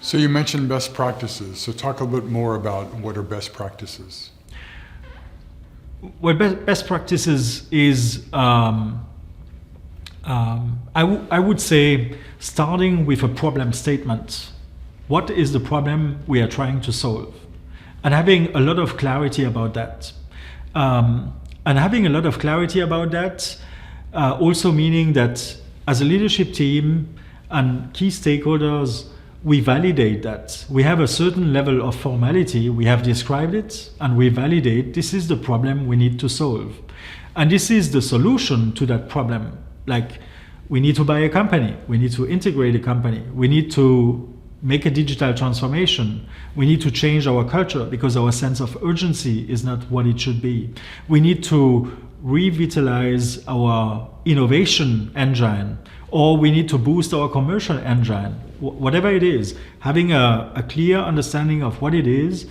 So you mentioned best practices. So talk a little bit more about what are best practices. Well, best practices is, I would say, starting with a problem statement. What is the problem we are trying to solve? And having a lot of clarity about that. And having a lot of clarity about that also meaning that as a leadership team and key stakeholders, we validate that. We have a certain level of formality, we have described it, and we validate this is the problem we need to solve. And this is the solution to that problem. Like, we need to buy a company, we need to integrate a company, we need to make a digital transformation, we need to change our culture because our sense of urgency is not what it should be. We need to revitalize our innovation engine, or we need to boost our commercial engine. Whatever it is, having a clear understanding of what it is.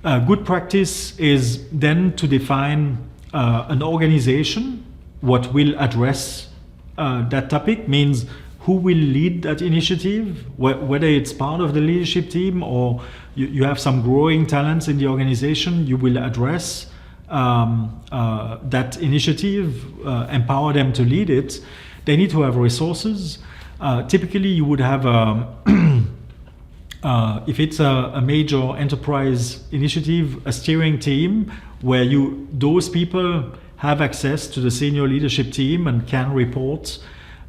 Good practice is then to define an organization, what will address that topic, means who will lead that initiative, whether it's part of the leadership team or you have some growing talents in the organization, you will address that initiative, empower them to lead it. They need to have resources. Typically, you would have, if it's a major enterprise initiative, a steering team where those people have access to the senior leadership team and can report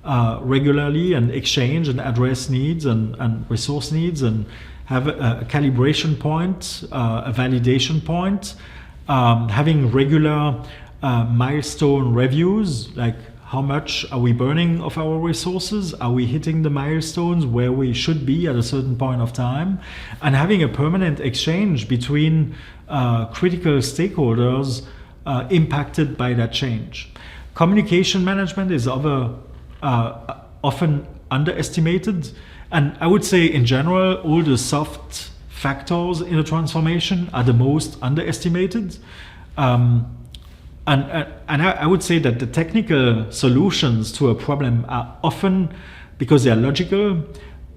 regularly and exchange and address needs and resource needs and have a calibration point, a validation point, having regular milestone reviews, like how much are we burning of our resources? Are we hitting the milestones where we should be at a certain point of time? And having a permanent exchange between critical stakeholders impacted by that change. Communication management is often underestimated. And I would say in general, all the soft factors in a transformation are the most underestimated. And I would say that the technical solutions to a problem are often, because they are logical,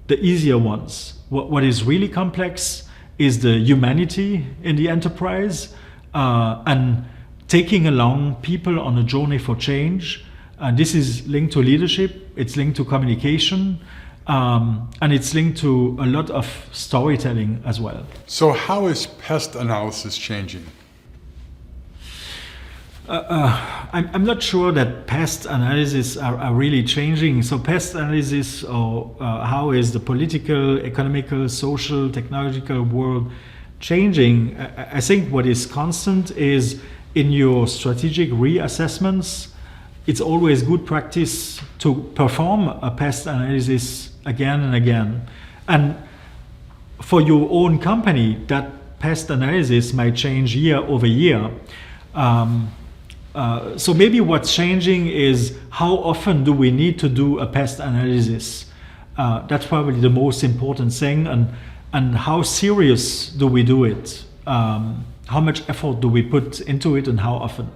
the easier ones. What is really complex is the humanity in the enterprise and taking along people on a journey for change. And this is linked to leadership, it's linked to communication, and it's linked to a lot of storytelling as well. So how is pest analysis changing? I'm not sure that pest analysis are really changing. So pest analysis, or how is the political, economical, social, technological world changing? I think what is constant is in your strategic reassessments, it's always good practice to perform a pest analysis again and again. And for your own company, that pest analysis might change year over year. So maybe what's changing is how often do we need to do a pest analysis? That's probably the most important thing, and how serious do we do it? How much effort do we put into it, and how often?